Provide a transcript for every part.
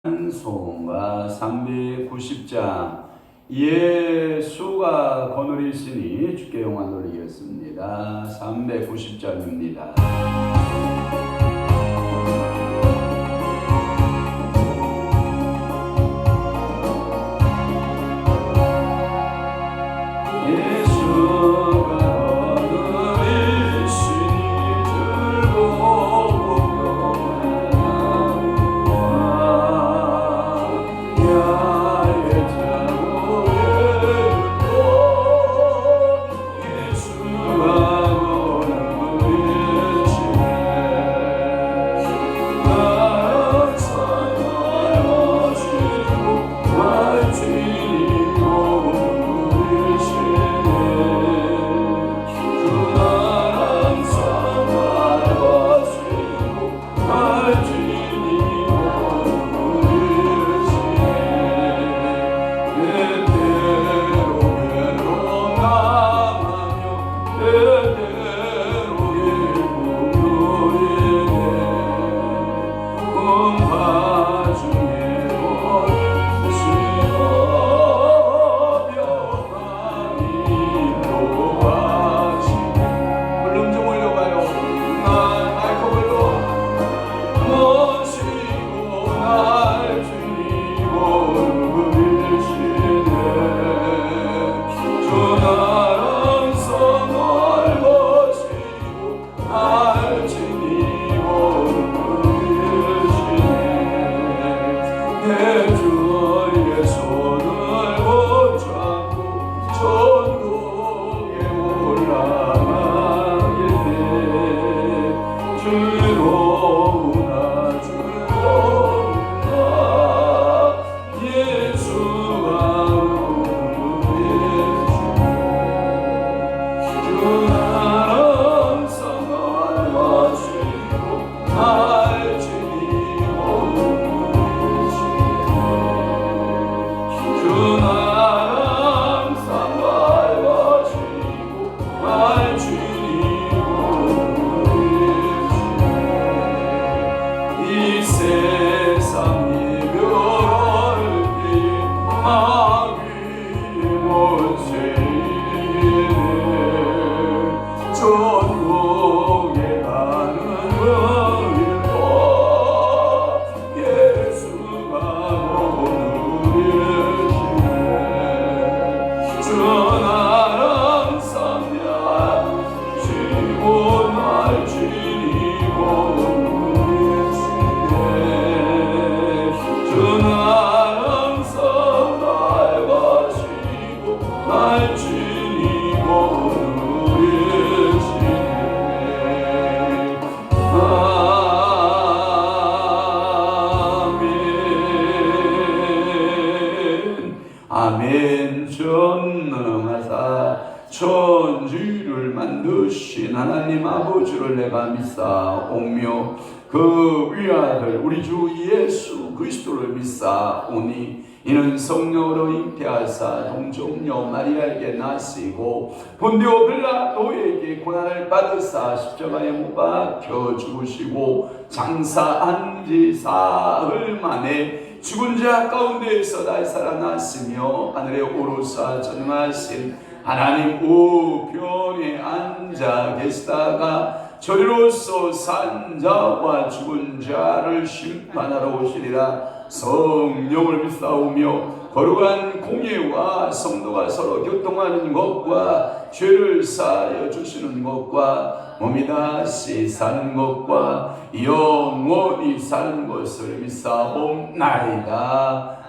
소원과 390장 예수가 거느리시니 주께 영광 돌리겠습니다. 390장입니다. 아멘. 전능하사 천지를 만드신 하나님 아버지를 내가 믿사오며 그 위아들 우리 주 예수 그리스도를 믿사오니 이는 성령으로 잉태하사 동정녀 마리아에게 나시고 본디오 빌라도에게 고난을 받으사 십자가에 못 박혀 죽으시고 장사한 지 사흘 만에 죽은 자 가운데에서 다시 살아났으며 하늘에 오르사 전능하신 하나님 우편에 앉아 계시다가 저리로서 산 자와 죽은 자를 심판하러 오시리라. 성령을 믿사오며 거룩한 공예와 성도가 서로 교통하는 것과 죄를 사하여 주시는 것과 몸이 다시 사는 것과 영원히 사는 것을 믿사옵나이다.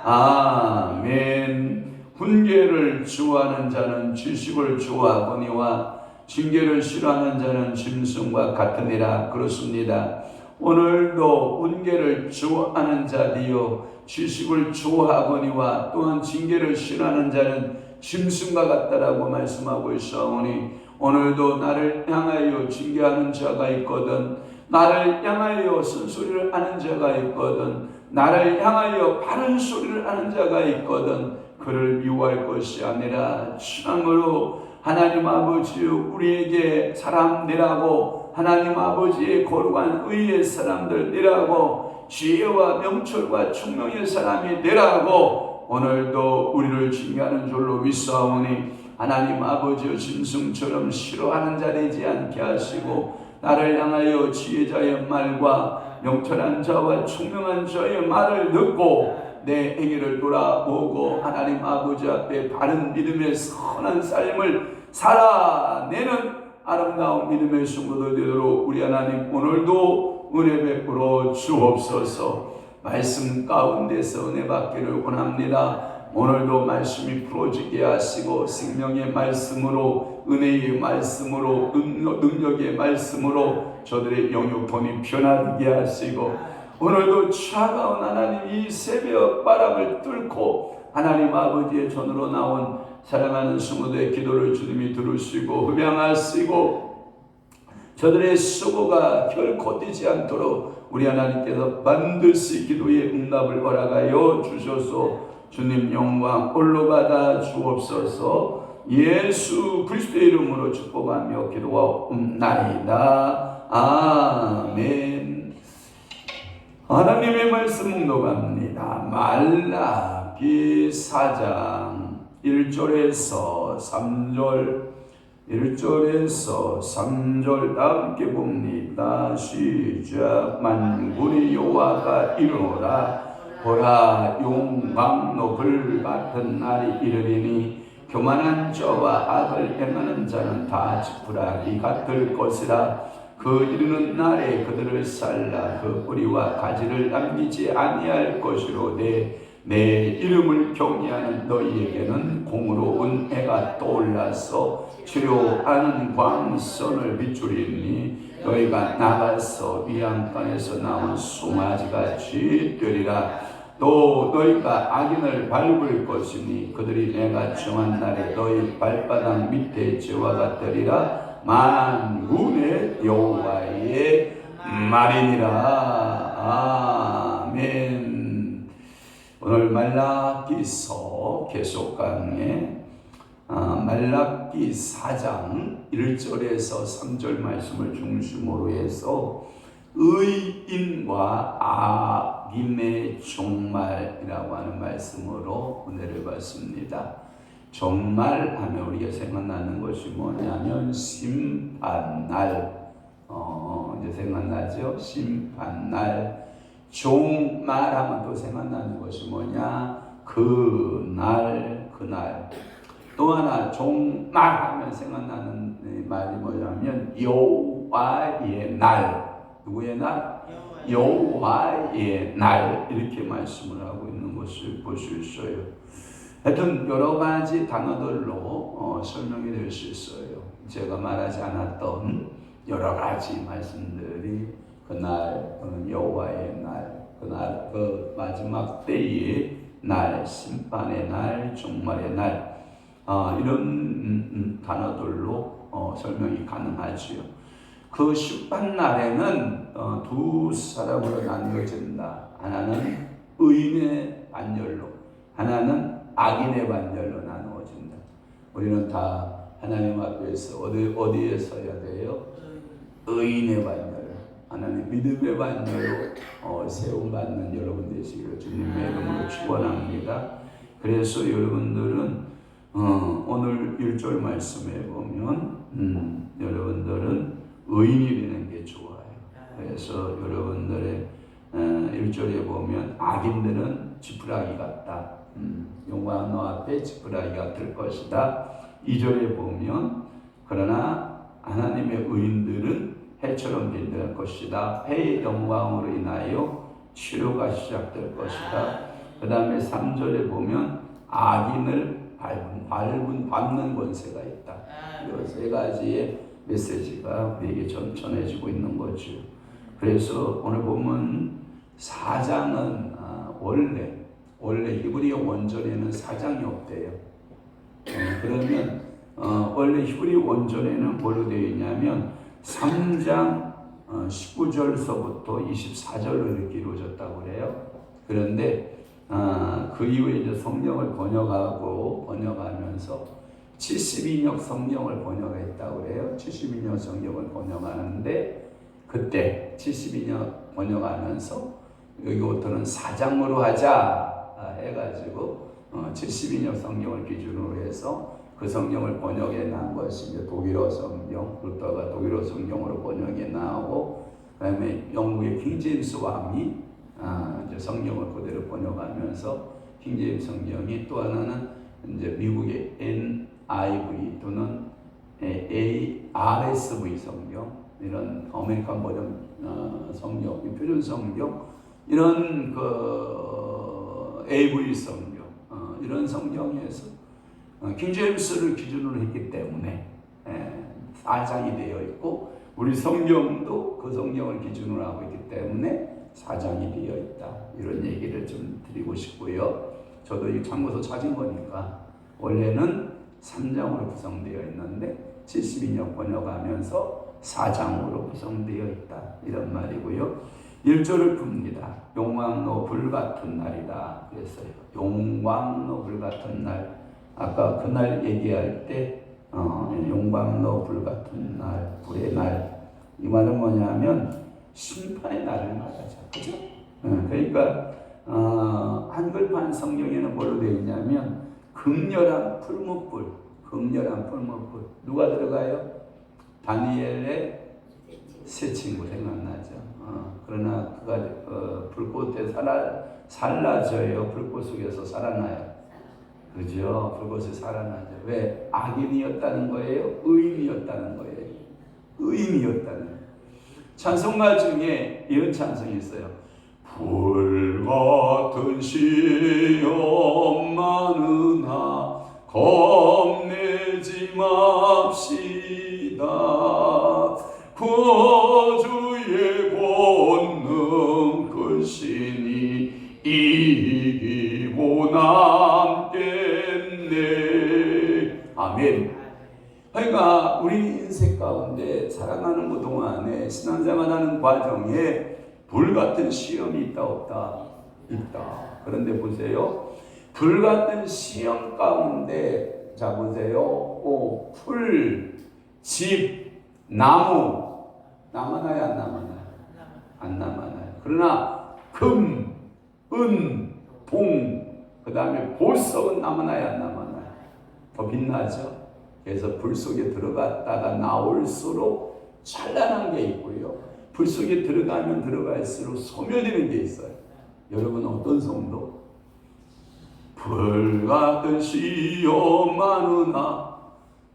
아멘. 훈계를 좋아하는 자는 지식을 좋아하거니와 징계를 싫어하는 자는 짐승과 같으니라. 그렇습니다. 오늘도 훈계를 좋아하는 자디요 지식을 좋아하거니와 또한 징계를 싫어하는 자는 짐승과 같다라고 말씀하고 있사오니 오늘도 나를 향하여 징계하는 자가 있거든, 나를 향하여 쓴소리를 하는 자가 있거든, 나를 향하여 바른 소리를 하는 자가 있거든 그를 미워할 것이 아니라 참으로 하나님 아버지 우리에게 사람들하고 하나님 아버지의 거룩한 의의 사람들이라고 지혜와 명철과 총명의 사람이 되라고 오늘도 우리를 징계하는 줄로 믿사오니 하나님 아버지의 짐승처럼 싫어하는 자 되지 않게 하시고 나를 향하여 지혜자의 말과 명철한 자와 총명한 자의 말을 듣고 내 행위를 돌아보고 하나님 아버지 앞에 바른 믿음의 선한 삶을 살아내는 아름다운 믿음의 성도들 되도록 우리 하나님 오늘도 은혜 베풀어 주옵소서. 말씀 가운데서 은혜 받기를 원합니다. 오늘도 말씀이 풀어지게 하시고 생명의 말씀으로 은혜의 말씀으로 능력의 말씀으로 저들의 영육통이 변화되게 하시고 오늘도 차가운 하나님 이 새벽 바람을 뚫고 하나님 아버지의 전으로 나온 사랑하는 성도의 기도를 주님이 들으시고 흡양하시고 저들의 수고가 결코 뛰지 않도록 우리 하나님께서 반드시 기도의 응답을 허락하여 주셔서 주님 영광 홀로 받아 주옵소서. 예수 그리스도의 이름으로 축복하며 기도하옵나이다. 아멘. 하나님의 말씀 묵독합니다. 말라기 4장 1절에서 3절 다 함께 봅니다. 시작. 만군의 여호와가 이르노라 보라 용광로 불같은 날이 이르리니 교만한 자와 악을 행하는 자는 다 지푸라기 같을 것이라. 그 이르는 날에 그들을 살라 그 뿌리와 가지를 남기지 아니할 것이로되 내 이름을 경외하는 너희에게는 공의로운 해가 떠올라서 치료하는 광선을 비추리니 너희가 나가서 위안간에서 나온 송아지같이 되리라. 또 너희가 악인을 밟을 것이니 그들이 내가 정한 날에 너희 발바닥 밑에 죄와 같으리라. 만군의 여호와의 말이니라. 아멘. 오늘 말라기서 계속 강의 말라기 4장 1절에서 3절 말씀을 중심으로 해서 의인과 악인의 종말이라고 하는 말씀으로 은혜를 받습니다. 종말하면 우리가 생각나는 것이 뭐냐면 심판날, 이제 생각나죠? 심판날. 종말하면 또 생각나는 것이 뭐냐? 그날. 또 하나 종말하면 생각나는 말이 뭐냐면 여호와의 날. 누구의 날? 여호와의 날. 이렇게 말씀을 하고 있는 것을 볼 수 있어요. 하여튼 여러 가지 단어들로 설명이 될 수 있어요. 제가 말하지 않았던 여러 가지 말씀들이 그날 여호와의 날, 그날 그 마지막 때의 날, 심판의 날, 종말의 날, 이런 단어들로 설명이 가능하지요. 그 심판 날에는 두 사람으로 나뉘어진다. 하나는 의인의 반열로, 하나는 악인의 반열로 나누어진다. 우리는 다 하나님 앞에서 어디에 서야 돼요? 의인의 반열, 하나님 믿음의 반열로 세움받는 여러분 되시기를 주님의 이름으로 축원합니다. 그래서 여러분들은 오늘 1절 말씀에 보면 여러분들은 의인이 되는 게 좋아요. 그래서 여러분들의 1절에 보면 악인들은 지푸라기 같다. 여호와 너 앞에 지푸라기 같을 것이다. 2절에 보면 그러나 하나님의 의인들은 해처럼 빛날 것이다. 해의 영광으로 인하여 치료가 시작될 것이다. 그 다음에 3절에 보면 악인을 밟는 권세가 있다. 이 세 가지의 메시지가 우리에게 전해지고 있는 거죠. 그래서 오늘 보면 4장은 원래 히브리어 원전에는 4장이 없대요. 그러면 원래 히브리 원전에는 뭘로 되어 있냐면 3장 19절서부터 24절로 이렇게 이루어졌다고 그래요. 그런데 그 이후에 이제 성경을 번역하면서 72역 성경을 번역했다고 그래요. 72역 성경을 번역하는데 그때 72역 번역하면서 여기부터는 사장으로 하자 해가지고 72년 성경을 기준으로 해서 그 성경을 번역해 난 것이 이제 독일어 성경, 루터가 독일어 성경으로 번역해 나오고, 그다음에 영국의 킹제임스 왕이 이제 성경을 그대로 번역하면서 킹제임스 성경이, 또 하나는 이제 미국의 NIV 또는 ARSV 성경, 이런 아메리칸 버전 성경, 표준 성경, 이런 그 AV 성경, 이런 성경에서 킹제임스를 기준으로 했기 때문에 4장이 되어 있고, 우리 성경도 그 성경을 기준으로 하고 있기 때문에 4장이 되어 있다. 이런 얘기를 좀 드리고 싶고요. 저도 이 참고서 찾은 거니까 원래는 3장으로 구성되어 있는데 72년 번역하면서 4장으로 구성되어 있다. 이런 말이고요. 1절을 풉니다. 용광로 불같은 날이다. 그랬어요. 용광로 불같은 날. 아까 그날 얘기할 때 용광로 불같은 날, 불의 날, 이 말은 뭐냐면 심판의 날을 말하죠. 그죠? 그러니까 한글판 성경에는 뭘로 되어 있냐면 극렬한 풀무불, 극렬한 풀무불. 누가 들어가요? 다니엘의 세 친구 생각나죠. 그러나 그가 불꽃에 살라져요. 불꽃 속에서 살아나요. 그죠? 불꽃에 살아나죠. 왜? 악인이었다는 거예요? 의인이었다는 거예요? 의인이었다는 거예요. 찬송가 중에 이런 찬송이 있어요. 불같은 시험 많으나 겁내지 맙시다. 구주의 권능 크시니 이기고 남겠네. 아멘. 그러니까 우리 인생 가운데 살아가는 그 동안에 신앙생활하는 과정에 불같은 시험이 있다 없다? 있다. 그런데 보세요. 불같은 시험 가운데, 자 보세요. 풀, 집, 나무 남아나요 안 남아나요? 안 남아나요. 그러나 금, 은, 동, 그 다음에 보석은 남아나요 안 남아나요? 더 빛나죠. 그래서 불 속에 들어갔다가 나올수록 찬란한 게 있고요, 불 속에 들어가면 들어갈수록 소멸되는 게 있어요. 여러분 어떤 성도? 불같은 시험 많으나,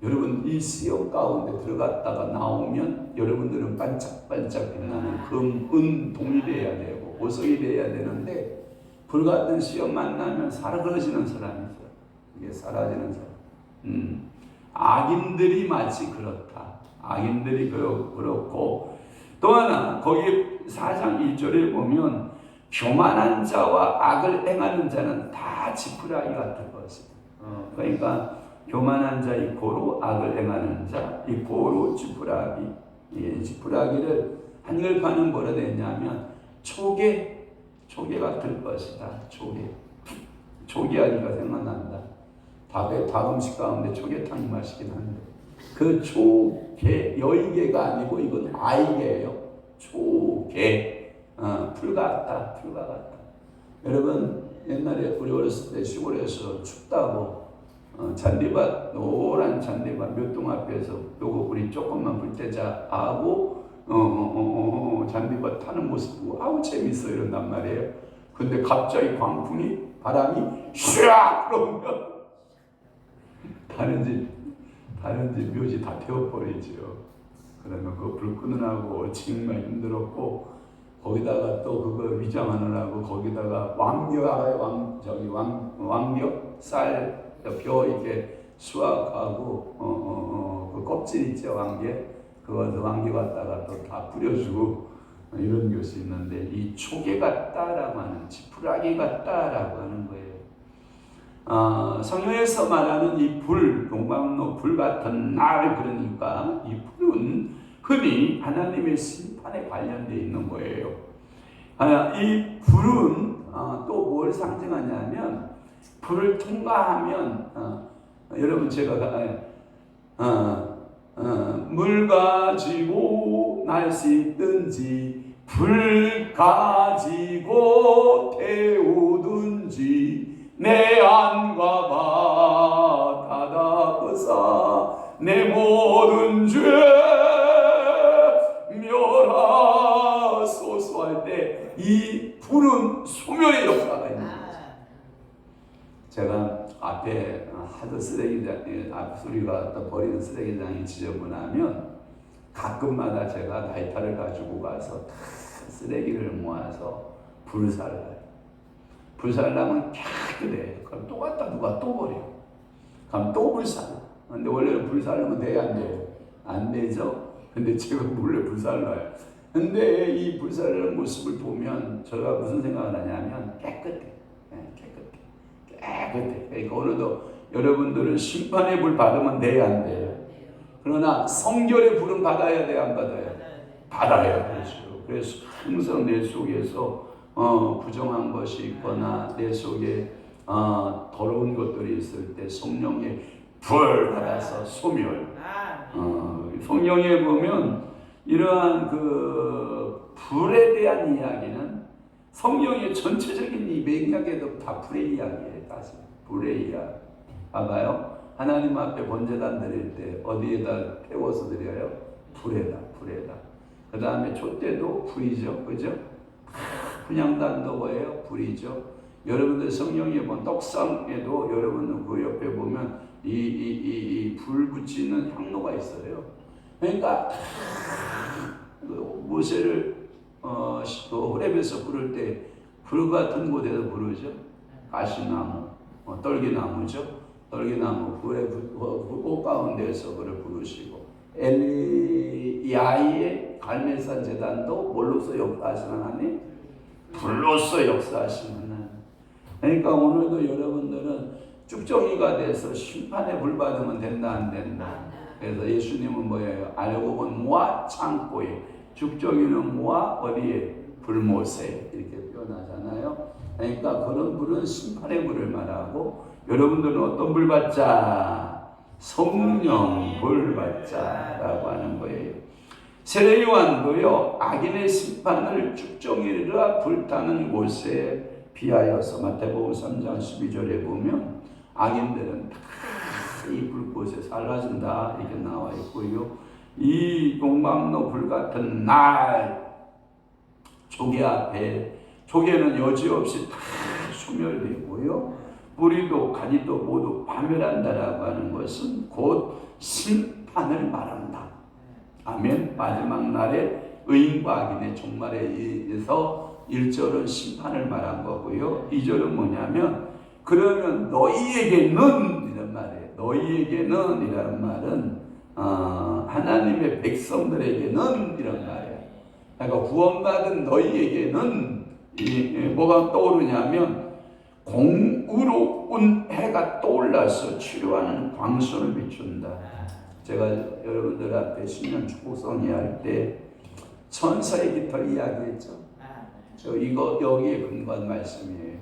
여러분 이 시험 가운데 들어갔다가 나오면 여러분들은 반짝반짝 빛나는 금, 은, 동이 돼야 되고 보석이 돼야 되는데, 불같은 시험 만나면 사라지는 사람이 있어요. 이게 사라지는 사람. 악인들이 마치 그렇다. 악인들이 그렇고, 또 하나 거기 4장 1절에 보면 교만한 자와 악을 행하는 자는 다 지푸라기 같을 것이다. 그러니까 교만한 자 이코로 악을 행하는 자 이코로 지푸라기. 예, 지푸라기를 한글판은 뭐라 되냐면 조개 같을 것이다. 조개하니까 생각난다. 밥 음식 가운데 조개탕이 맛있긴 한데, 그 조개, 여의개가 아니고 이건 아이개예요. 조개, 풀 같다. 여러분 옛날에 우리 어렸을 때 시골에서 춥다고 잔디밭, 노란 잔디밭 몇 동 앞에서 요거 우리 조금만 불 때자 하고 잔디밭 타는 모습 보고 아우 재밌어 이런단 말이에요. 근데 갑자기 광풍이, 바람이 슈악 그러면 다른 집 묘지 다 태워버리죠. 그러면 그 불 끄느라고 정말 힘들었고, 거기다가 또 그거 위장하느라고 거기다가 왕겨 알아요? 왕겨 쌀 벼 이렇게 수확하고 그 껍질 있죠, 왕겨. 그거 왕겨 갖다가 또 다 뿌려주고 이런 것이 있는데, 이 초계 같다라고 하는, 지푸라기 같다라고 하는 거예요. 성경에서 말하는 이 불, 용광로 불 같은 날, 그러니까 이 불은 흔히 하나님의 심판에 관련되어 있는 거예요. 이 불은 또 뭘 상징하냐면, 불을 통과하면 여러분 제가 물 가지고 날씨 있든지 불 가지고 태우든지 내 안과 바다 닫으사 내 모든 죄 멸하소서 할 때 이 불은 소멸의 역사가 있는 거죠. 제가 앞에 하도 쓰레기장, 앞소리가 또 버리는 쓰레기장이 지저분하면 가끔마다 제가 라이터를 가지고 가서 다 쓰레기를 모아서 불살라요. 불살라면 깨끗해. 그럼 또 갖다 누가 또 버려. 그럼 또 불살라. 근데 원래는 불살르면 돼야 안 돼요? 안 되죠? 근데 제가 몰래 불살라요. 근데 이 불살르는 모습을 보면 제가 무슨 생각을 하냐면 깨끗해. 깨끗해. 그러니까 오늘도 여러분들은 심판의 불 받으면 돼야 안 돼요? 그러나 성결의 불은 받아야 돼요? 안 받아요? 받아야 되죠. 그래서 항상 내 속에서 부정한 것이 있거나 내 속에 더러운 것들이 있을 때 성령의 불 받아서 소멸. 성경에 보면 이러한 그 불에 대한 이야기는 성경의 전체적인 이 맥락에도 다 불의 이야기예요. 사실 불의 이야기. 봐봐요. 하나님 앞에 번제단 드릴 때 어디에다 태워서 드려요? 불에다. 그 다음에 촛대도 불이죠. 그죠? 분향단도 뭐예요? 불이죠. 여러분들 성경에 보면 떡상에도 여러분들 그 옆에 보면 이 불 붙이는 향로가 있어요. 그러니까 모세를 호렙에서 부를 때 불 같은 곳에서 부르죠. 가시나무, 떨기나무죠. 떨기나무 불의 꽃 가운데서 그를 부르시고 엘리야의 갈멜산 제단도 뭘로서 역사하시는 하나님? 불로서 역사하시는 하나님. 그러니까 오늘도 여러분들은 쭉정이가 돼서 심판에 불 받으면 된다 안 된다. 그래서 예수님은 뭐예요? 알곡은 모아 창고에, 죽정이는 모아 어디에? 불못에 이렇게 표현하잖아요. 그러니까 그런 불은 심판의 불을 말하고 여러분들은 어떤 불 받자? 성령 불 받자라고 하는 거예요. 세례요한도요 악인의 심판을 죽정이라 불타는 곳에 비하여서 마태복음 3장 12절에 보면 악인들은 다 이 불꽃에 살라진다 이렇게 나와 있고요. 이 동방로 불같은 날 조개 앞에 조개는 여지없이 다 소멸되고요. 뿌리도 가지도 모두 파멸한다라고 하는 것은 곧 심판을 말한다. 아멘. 마지막 날에 의인과 악인의 종말에 의해서 1절은 심판을 말한 거고요. 2절은 뭐냐면 그러면 너희에게는 이런 말이에요. 너희에게는 이라는 말은 하나님의 백성들에게는 이런 말이에요. 그러니까 구원받은 너희에게는 뭐가 떠오르냐면 공의로운 해가 떠올라서 치료하는 광선을 비춘다. 제가 여러분들 앞에 신년 축복성회 할 때 천사의 깃털 이야기했죠. 저 이거 여기에 근거한 말씀이에요.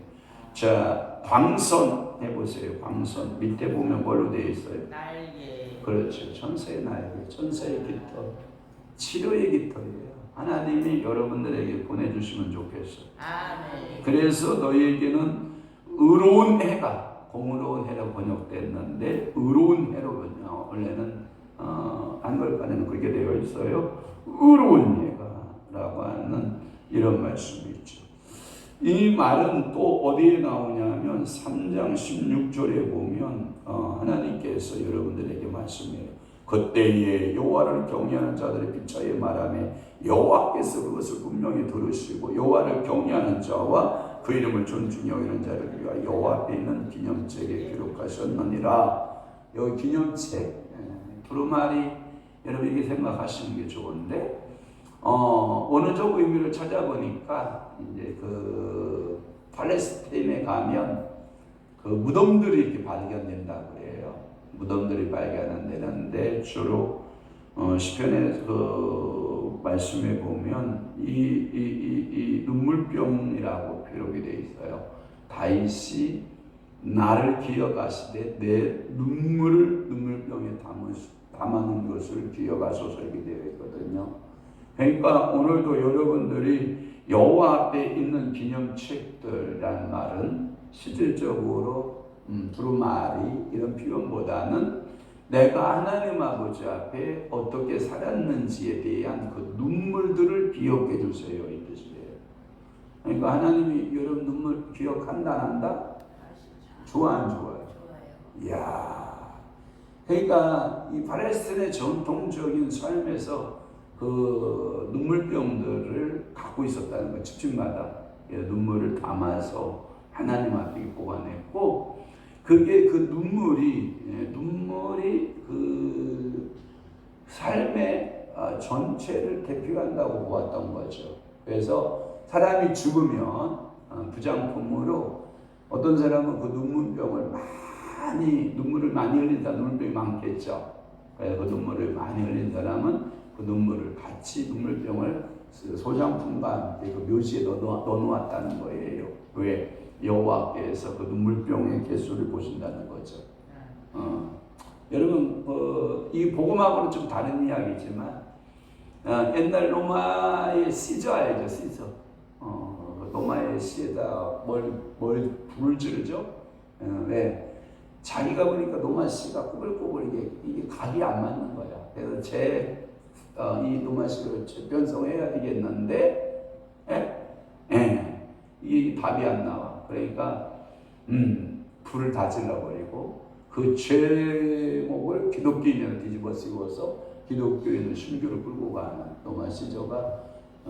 자, 광선 해보세요. 광선 밑에 보면 뭘로 되어 있어요? 날개. 그렇죠. 천사의 날개, 천사의 깃털, 치료의 깃털이에요. 하나님이 여러분들에게 보내주시면 좋겠어요. 그래서 너희에게는 의로운 해가, 공의로운 해로 번역됐는데 의로운 해로 번역, 원래는 한글판에는 그렇게 되어 있어요. 의로운 해가라고 하는 이런 말씀이 있죠. 이 말은 또 어디에 나오냐면 3장 16절에 보면 하나님께서 여러분들에게 말씀해요. 그때에 여호와를 경외하는 자들의 피차에 말하며 여호와께서 그것을 분명히 들으시고 여호와를 경외하는 자와 그 이름을 존중히 여기는 자를 위하여 여호와 앞에 있는 기념책에 기록하셨느니라. 여기 기념책 두루마리 여러분에게 생각하시는 게 좋은데 원어적 의미를 찾아보니까 이제 그 팔레스타인에 가면 그 무덤들이 이렇게 발견된다고 그래요. 무덤들이 발견되는데 주로 시편의 그 말씀에 보면 이 눈물병이라고 표록이 되어 있어요. 다윗이 나를 기억하시되 내 눈물병에 담아놓은 것을 기억하소서 이렇게 되어 있거든요. 그러니까 오늘도 여러분들이 여호와 앞에 있는 기념책들이란 말은 실질적으로 두루마리 이런 표현보다는 내가 하나님 아버지 앞에 어떻게 살았는지에 대한 그 눈물들을 기억해 주세요, 이 뜻이에요. 그러니까 하나님이 여러분 눈물 기억한다 안 한다? 좋아 안 좋아요? 이야, 그러니까 이 팔레스틴의 전통적인 삶에서 그 눈물병들을 갖고 있었다는 거예요. 집집마다 눈물을 담아서 하나님 앞에 보관했고, 그게 그 눈물이 그 삶의 전체를 대표한다고 보았던 거죠. 그래서 사람이 죽으면 부장품으로 어떤 사람은 그 눈물병을 눈물을 많이 흘린 사람, 눈물병이 많겠죠. 그래서 그 눈물을 많이 흘린 사람은 그 눈물을 같이 눈물병을 소장품과 함께 그 묘지에 넣어놓았다는 거예요. 왜? 여호와께서 그 눈물병의 개수를 보신다는 거죠. 여러분 이 복음하고는 좀 다른 이야기지만 옛날 로마의 시저 알죠? 시저. 로마의 시에다 뭘 불을 지르죠? 왜? 자기가 보니까 로마 시가 꾸불꾸불 이게 각이 안 맞는 거야. 그래서 이 로마 시를 변성해야 되겠는데, 이 답이 안 나와. 그러니까 불을 다 질러버리고 그 제목을 기독교인으로 뒤집어 씌워서 기독교인의 순교를 끌고 가는 로마 시저가,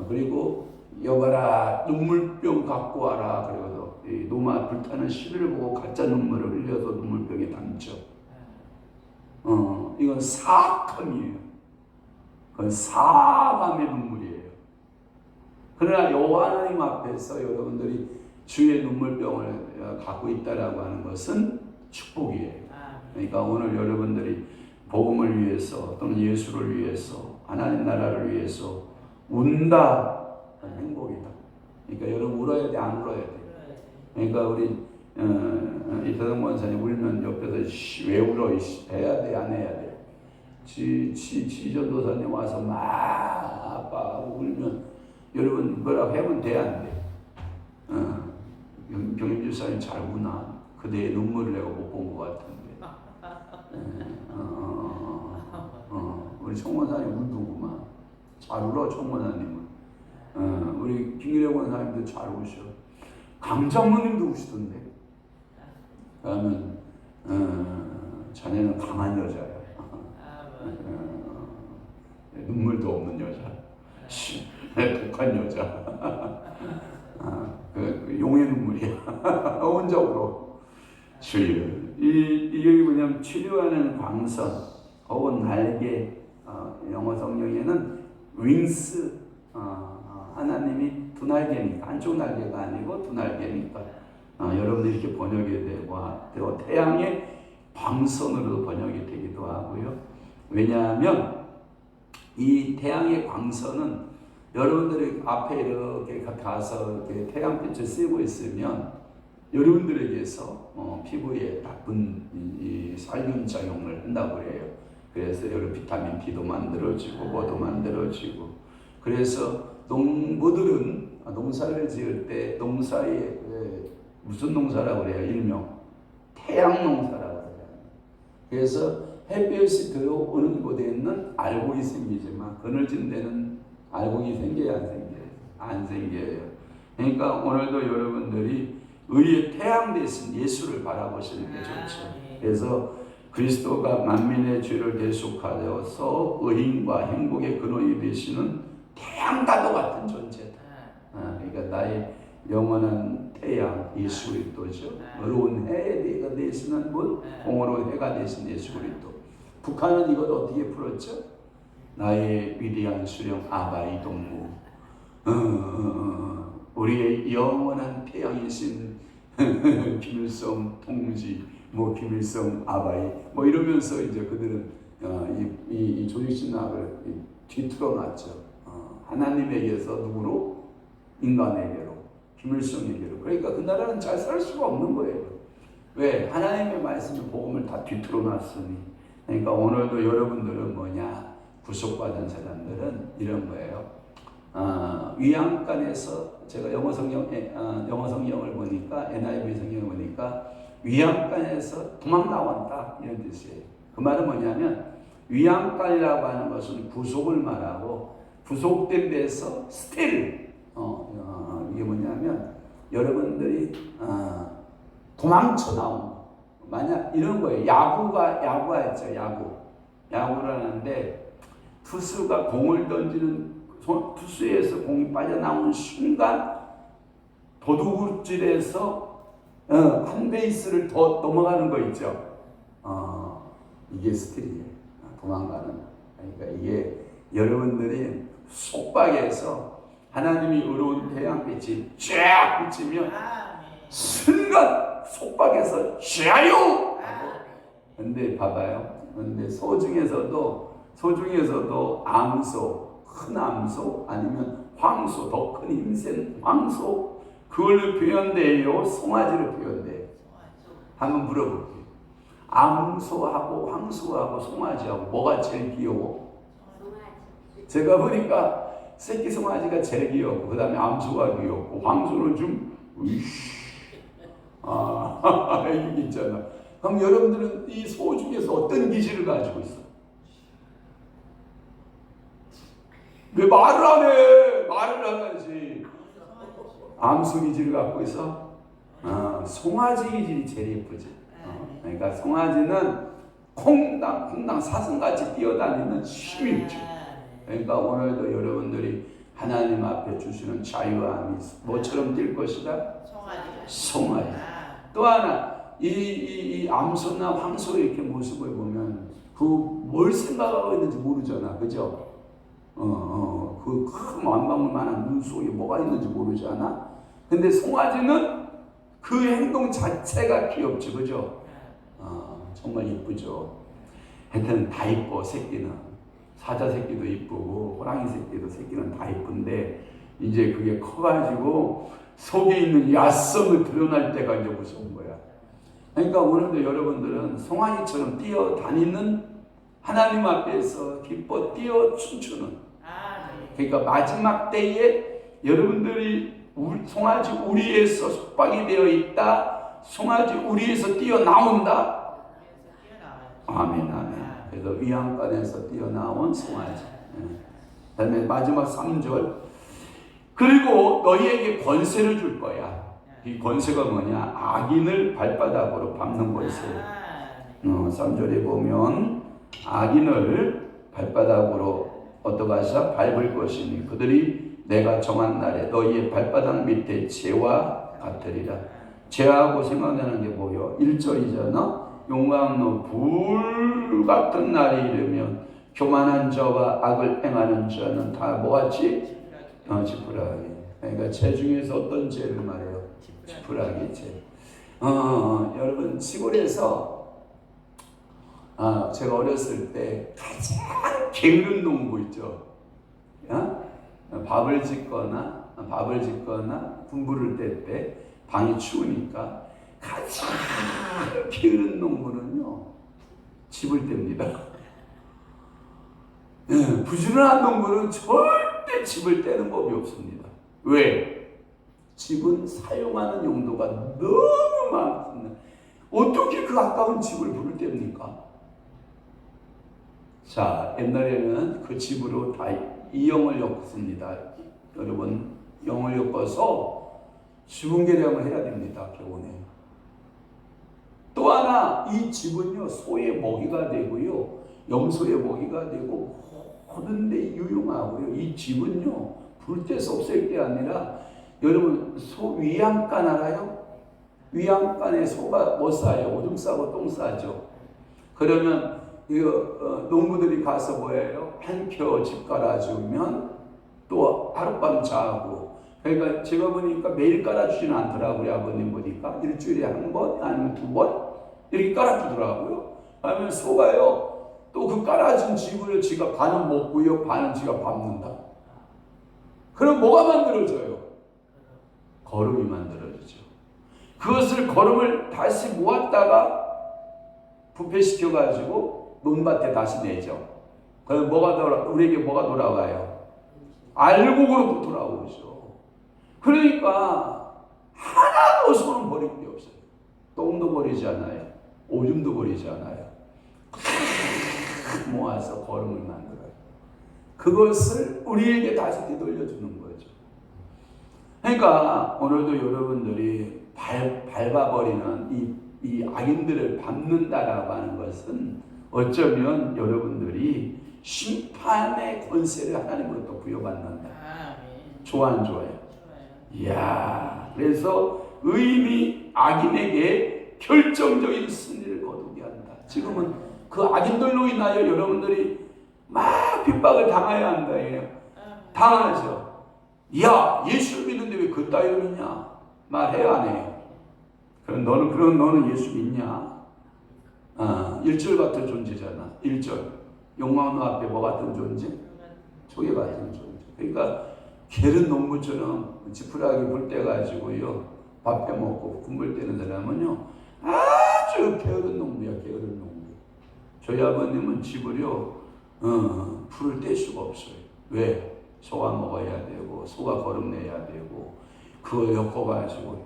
그리고 여봐라 눈물병 갖고 와라. 그래서 이 로마 불타는 시를 보고 가짜 눈물을 흘려서 눈물병에 담죠. 이건 사악함이에요. 그건 사악함의 눈물이에요. 그러나 여호와 하나님 앞에서 여러분들이 주의 눈물병을 갖고 있다라고 하는 것은 축복이에요. 그러니까 오늘 여러분들이 복음을 위해서 또는 예수를 위해서 하나님 나라를 위해서 운다. 행복이다. 그러니까 여러분 울어야 돼, 안 울어야 돼? 그러니까 우리 이태성 권사님 울면 옆에서 왜 울어? 해야 돼, 안 해야 돼? 지전도사님 와서 막 아빠 울면 여러분 뭐라고 하면 돼, 안 돼? 경임주사님 잘 우나? 그대의 눈물을 내가 못 본 것 같은데. 우리 총권사님 울더구만. 잘 울어, 총권사님은. 우리 김기래 권사님도 잘 우셔. 강장모님도 우시던데. 그러면 자네는 강한 여자야. 눈물도 없는 여자. 독한 여자. 그 용의 눈물이야. 혼자 울어. 주여. 이게 뭐냐면 치료하는 광선 혹은 날개. 영어 성경에는 윙스. 하나님이 두 날개니까, 한쪽 날개가 아니고 두 날개니까 여러분들이 이렇게 번역이 되고 태양의 광선으로 번역이 되기도 하고요. 왜냐하면 이 태양의 광선은 여러분들이 앞에 이렇게 가서 이렇게 태양빛을 쐬고 있으면 여러분들에게서 피부에 나쁜 이 살균 작용을 한다고 해요. 그래서 여러분 비타민 D도 만들어지고 뭐도 만들어지고, 그래서 농부들은 농사를 지을 때 농사에 무슨 농사라고 그래요? 일명 태양 농사라고 해요. 그래서 햇볕이 들어오는 곳에는 알곡이 생기지만 그늘진 데는 알곡이 생겨야 안 생겨요? 안 생겨요. 그러니까 오늘도 여러분들이 의의 태양 대신 예수를 바라보시는 게 좋죠. 그래서 그리스도가 만민의 죄를 대속하여서 의인과 행복의 근원이 되시는 태양과도 같은 존재다. 그러니까 나의 영원한 태양 예수 그리스도죠. 어려운 해가 되시는 분, 공허로운 해가 되신 예수 그리스도. 북한은 이걸 어떻게 풀었죠? 나의 위대한 수령 아바이 동무, 우리의 영원한 태양이신 김일성 통지, 김일성 아바이 이러면서 이제 그들은 이 조직신학을 뒤틀어 놨죠. 하나님에게서 누구로? 인간에게로, 김일성에게로. 그러니까 그 나라는 잘 살 수가 없는 거예요. 왜? 하나님의 말씀을 복음을 다 뒤틀어 놨으니. 그러니까 오늘도 여러분들은 뭐냐? 구속받은 사람들은 이런 거예요. 위안간에서 제가 영어 성경을 보니까 NIV 성경을 보니까 위안간에서 도망 나왔다 이런 뜻이에요. 그 말은 뭐냐면 위안간이라고 하는 것은 구속을 말하고 구속된 데서 still 이게 뭐냐면 여러분들이 도망쳐 나온 거. 만약 이런 거예요. 야구가 있죠. 야구를 하는데 투수가 공을 던지는 투수에서 공이 빠져나오는 순간 도둑질에서 한 베이스를 더 넘어가는 거 있죠. 이게 스틸이에요. 도망가는. 그러니까 이게 여러분들이 속박에서 하나님이 의로운 태양빛이 쫙 비치면 순간 속박에서 쥐어요. 근데 봐봐요. 근데 소중에서도 암소, 큰 암소 아니면 황소, 더 큰 힘센 황소 그걸로 표현돼요. 송아지로 표현돼요. 한번 물어볼게요. 암소하고 황소하고 송아지하고 뭐가 제일 귀여워? 제가 보니까 새끼 송아지가 제일 귀엽고 그 다음에 암소가 귀엽고 황소는 좀 이게 있잖아. 그럼 여러분들은 이 소 중에서 어떤 기질을 가지고 있어? 왜 말을 안 해? 말을 하면지. 암소 기질을 갖고 있어? 송아지 기질이 제일 예쁘지. 그러니까 송아지는 콩당 사슴같이 뛰어다니는 힘이 있죠. 그러니까 오늘도 여러분들이 하나님 앞에 주시는 자유함이 뭐처럼 뛸 것이다? 송아지. 또 하나 이 암소나 황소 이렇게 모습을 보면 뭘 생각하고 있는지 모르잖아, 그죠? 그 큰 완방울만한 눈 속에 뭐가 있는지 모르잖아. 근데 송아지는 그 행동 자체가 귀엽지, 그죠? 정말 이쁘죠. 하여튼 다 이뻐. 새끼는 사자 새끼도 이쁘고 호랑이 새끼는 다 이쁜데 이제 그게 커가지고 속에 있는 야성을 드러날 때가 이제 무서운 거야. 그러니까 오늘도 여러분들은 송아지처럼 뛰어다니는 하나님 앞에서 기뻐 뛰어 춤추는. 그러니까 마지막 때에 여러분들이 송아지 우리에서 속박이 되어 있다. 송아지 우리에서 뛰어나온다. 아멘. 그래서 위안간에서 뛰어나온 송아지. 그다음에 마지막 3절. 그리고 너희에게 권세를 줄 거야. 이 권세가 뭐냐? 악인을 발바닥으로 밟는 권세. 3절에 보면 악인을 발바닥으로 어떠가서 밟을 것이니 그들이 내가 정한 날에 너희의 발바닥 밑에 재와 같으리라. 재하고 생각나는 게 뭐요? 1절이잖아. 용광로 불 같은 날이 이르면 교만한 자와 악을 행하는 자는 다 뭐같이? 지푸라기. 그러니까 죄 중에서 어떤 죄를 말해요? 지푸라기 죄. 여러분 시골에서 제가 어렸을 때 가장 게으른 농부 있죠. 밥을 짓거나 분부를 뗄 때 방이 추우니까 가장 게으른 농부는요 집을 뗍니다. 부지런한 농부는 절대 집을 떼는 법이 없습니다. 왜? 집은 사용하는 용도가 너무 많습니다. 어떻게 그 아까운 집을 불을 뗍니까? 자, 옛날에는 그 집으로 다 이영을 엮습니다. 여러분, 영을 엮어서 죽은 계량을 해야 됩니다. 겨우내. 또 하나, 이 집은요 소의 먹이가 되고요, 염소의 먹이가 되고 모든 데 유용하고요. 이 집은요 불 떼서 없앨 게 아니라, 여러분 소 위안간 알아요? 위안간에 소가 뭐 싸요? 오줌 싸고 똥 싸죠. 그러면 농부들이 가서 뭐예요? 한 켜 집 깔아주면 또 하룻밤 자고. 그러니까 제가 보니까 매일 깔아주지는 않더라고요. 아버님 보니까 일주일에 한 번 아니면 두 번 이렇게 깔아주더라고요. 그러면 소가요 또 그 깔아준 집을 지가 반은 먹고요, 반은 지가 밟는다. 그럼 뭐가 만들어져요? 거름이 만들어지죠. 그것을 거름을 다시 모았다가 부패시켜가지고 논밭에 다시 내죠. 그럼 우리에게 뭐가 돌아와요? 알곡으로 돌아오죠. 그러니까 하나도 손은 버릴 게 없어요. 똥도 버리지 않아요. 오줌도 버리지 않아요. 모아서 거름을 만들어요. 그것을 우리에게 다시 되돌려주는 거죠. 그러니까 오늘도 여러분들이 밟아버리는 이 악인들을 밟는다라고 하는 것은 어쩌면 여러분들이 심판의 권세를 하나님으로부터 부여받는다. 좋아 안 좋아요? 이야, 그래서 의인이 악인에게 결정적인 승리를 거두게 한다. 지금은 그 악인들로 인하여 여러분들이 막 핍박을 당해야 한다. 당하죠. 야, 예수를 믿는데 왜 그따위로 믿냐? 말해요, 안 해요? 그럼 너는 예수 믿냐? 1절 같은 존재잖아. 1절. 용광로 앞에 뭐 같은 존재? 조개 같은 존재. 그러니까 게으른 농부처럼 지푸라기 불 때 가지고요 밥 해먹고 군불 때는 사람은요 아주 게으른 농부야. 게으른 농부. 저희 아버님은 집을요 풀을 뗄 수가 없어요. 왜? 소가 먹어야 되고 소가 거름내야 되고 그거 엮어가지고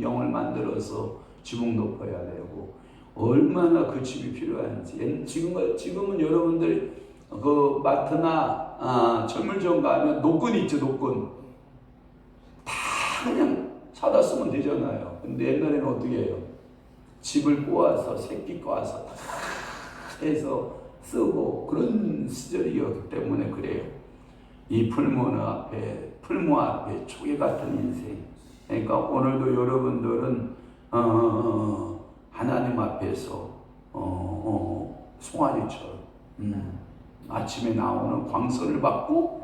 영을 만들어서 지붕 높여야 되고 얼마나 그 집이 필요한지. 지금은 여러분들이 그 마트나 철물점 가면 노끈 있죠. 노끈 다 그냥 사다 쓰면 되잖아요. 근데 옛날에는 어떻게 해요? 집을 꼬아서 새끼 꼬아서 해서 쓰고 그런 시절이었기 때문에 그래요. 이 풀무 앞에 조개 같은 인생. 그러니까 오늘도 여러분들은 하나님 앞에서 송아지처럼 아침에 나오는 광선을 받고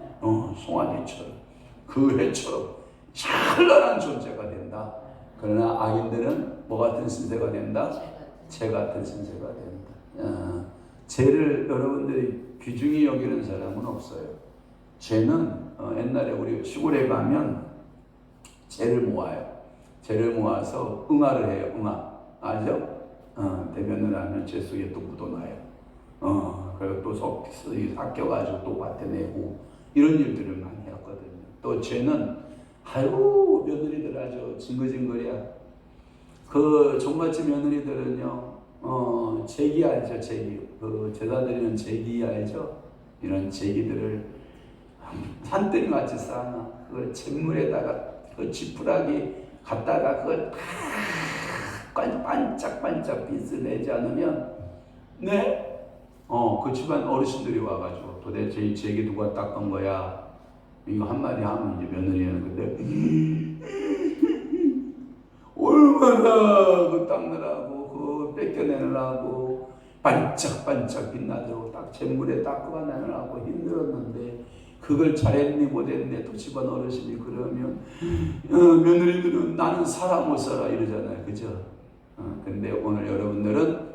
송아지처럼 그 해처럼 찬란한 존재가 된다. 그러나 악인들은 뭐 같은 신세가 된다? 재 같은 신세가 된다. 죄를 여러분들이 귀중히 여기는 사람은 없어요. 죄는 옛날에 우리 시골에 가면 죄를 모아요. 죄를 모아서 응아를 해요. 응아. 알죠? 대변을 하면 죄 속에 또 묻어놔요. 그리고 또 삭혀가지고 또 밭에 내고 이런 일들을 많이 했거든요. 또 죄는 아유 며느리들 아주 징글징글이야. 그 종갓집 며느리들은요 제기 알죠? 제기. 그 제사 드리는 제기 알죠? 이런 제기들을 산더미 같이 쌓아놔. 그걸 잿물에다가 그 지푸라기 갖다가 그걸 반짝반짝 빛을 내지 않으면 그 집안 어르신들이 와가지고 도대체 이 제기 누가 닦은 거야? 이거 한마디 하면 이제 며느리는 근데 얼마나 그 닦느라고 그 뺏겨내느라고 반짝반짝 빛나도록 딱 잿물에 닦아내느라고 힘들었는데 그걸 잘했니 못했니 또 집안 어르신이 그러면 며느리들은 나는 살아 못 살아 이러잖아요. 그죠? 근데 오늘 여러분들은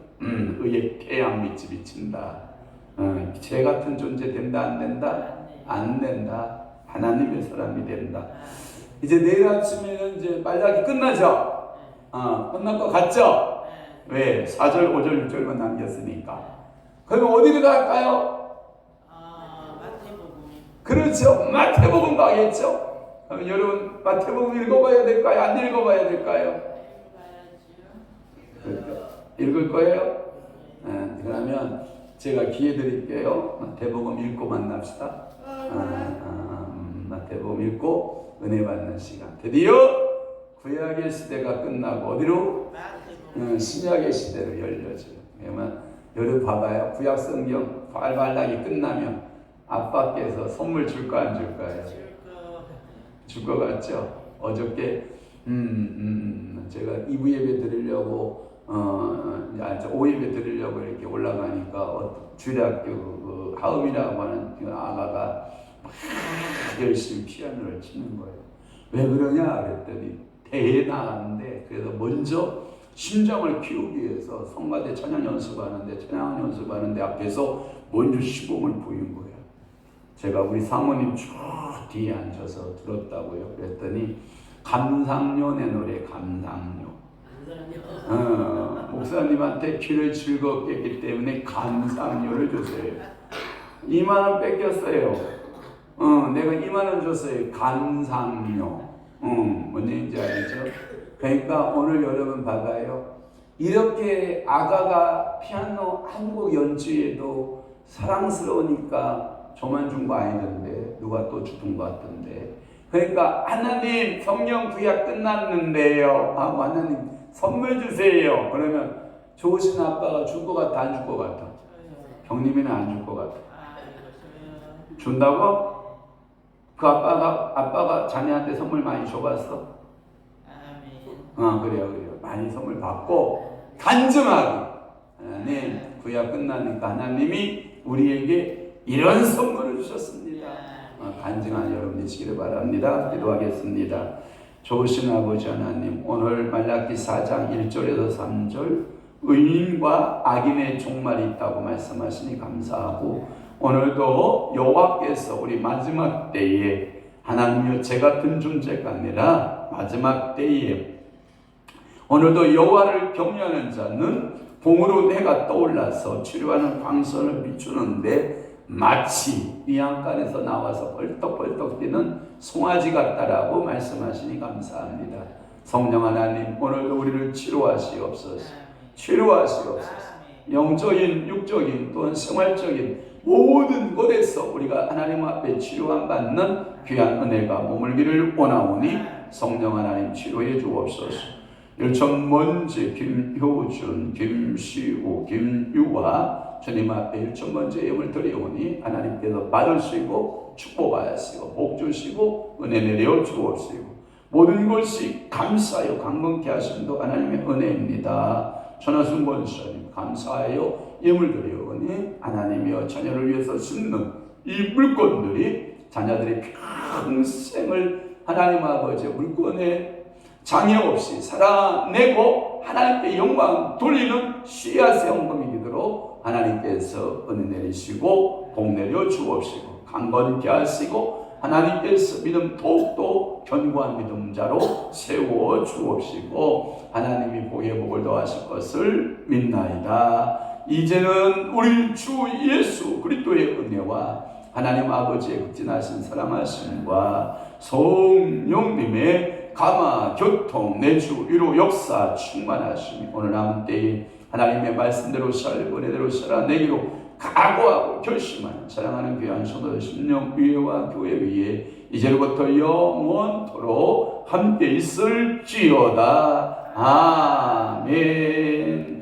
의의 태양빛이 비친다. 쟤 같은 존재 된다 안 된다? 안 된다. 하나님의 사람이 된다. 이제 내일 아침에는 이제 말라기 끝나죠? 끝날 것 같죠? 왜? 4절, 5절, 6절만 남겼으니까. 그러면 어디로 갈까요? 그렇죠. 마태복음 가겠죠? 그럼 여러분 마태복음 읽어봐야 될까요? 안 읽어봐야 될까요? 그렇죠. 읽을 거예요? 그러면 제가 기회 드릴게요. 마태복음 읽고 만납시다. 마태복음 읽고 은혜 받는 시간. 드디어 구약의 시대가 끝나고 어디로? 신약의 시대로 열려져요. 그러면 여러분 봐봐요. 구약 성경 발발락이 끝나면 아빠께서 선물 줄까 안 줄까요? 줄 것 같죠? 어저께 제가 2부 예배 드리려고 이제 5예배 드리려고 이렇게 올라가니까 주일학교 그 하음이라고 하는 그 아가가 막 열심히 피아노를 치는 거예요. 왜 그러냐 그랬더니 대회 나가는데 그래서 먼저 심장을 키우기 위해서 성가대 찬양 연습하는데 앞에서 먼저 시범을 보인 거예요. 제가 우리 사모님 쭉 뒤에 앉아서 들었다고요. 그랬더니 감상료의 노래 감상료. 목사님한테 귀를 즐겁게 했기 때문에 감상료를 줬어요. 2만 원 뺏겼어요. 내가 2만 원 줬어요. 감상료. 뭔 얘기인지 알죠? 그러니까 오늘 여러분 받아요. 이렇게 아가가 피아노 한 곡 연주에도 사랑스러우니까 저만 준 거 아니던데 누가 또 주던 것 같던데. 그러니까 하나님 성령 구약 끝났는데요 하고 하나님 선물 주세요. 그러면 좋으신 아빠가 줄 것 같아 안 줄 것 같아? 경림이는 안 줄 것 같아. 준다고? 그 아빠가 자네한테 선물 많이 줘봤어? 그래요. 많이 선물 받고 간증하기. 하나님 구약 끝나니까 하나님이 우리에게 이런 선물을 주셨습니다. 간증한 여러분이시기를 바랍니다. 기도하겠습니다. 좋으신 아버지 하나님, 오늘 말라기 4장 1절에서 3절 의인과 악인의 종말이 있다고 말씀하시니 감사하고, 오늘도 여호와께서 우리 마지막 때에 하나님이여 저 같은 존재가 아니라 마지막 때에 오늘도 여호와를 경외하는 자는 봉으로 내가 떠올라서 치료하는 광선을 비추는데 마치 위안간에서 나와서 벌떡벌떡 뛰는 송아지 같다라고 말씀하시니 감사합니다. 성령 하나님, 오늘도 우리를 치료하시옵소서. 치료하시옵소서. 영적인, 육적인 또한 생활적인 모든 곳에서 우리가 하나님 앞에 치료함 받는 귀한 은혜가 머물기를 원하오니 성령 하나님 치료해 주옵소서. 일천번째 김효준, 김시우, 김유화 주님 앞에 일천번째 예물 드리오니 하나님께서 받으시고 축복하시고 복 주시고 은혜 내려 주옵시고 모든 것이 감사하여 강건케 하심도 하나님의 은혜입니다. 전하순 권사님 감사하여 예물 드리오니 하나님이여 자녀를 위해서 심는 이 물건들이 자녀들의 평생을 하나님 아버지의 물건에 장애 없이 살아내고 하나님께 영광 돌리는 씨앗의 헌금이 되도록 하나님께서 은혜 내리시고 복 내려 주옵시고 강건케 하시고 하나님께서 믿음 더욱더 견고한 믿음자로 세워 주옵시고 하나님이 복에 복을 더하실 것을 믿나이다. 이제는 우리 주 예수 그리스도의 은혜와 하나님 아버지의 극진하신 사랑하심과 성령님의 감화, 교통, 내주, 위로, 역사 충만하시니 오늘 남은 때에 하나님의 말씀대로 살고 은혜대로 살아내기로 각오하고 결심하는 사랑하는 귀한 성도 심령 위에와 교회 위에 이제로부터 영원토록 함께 있을지어다. 아멘.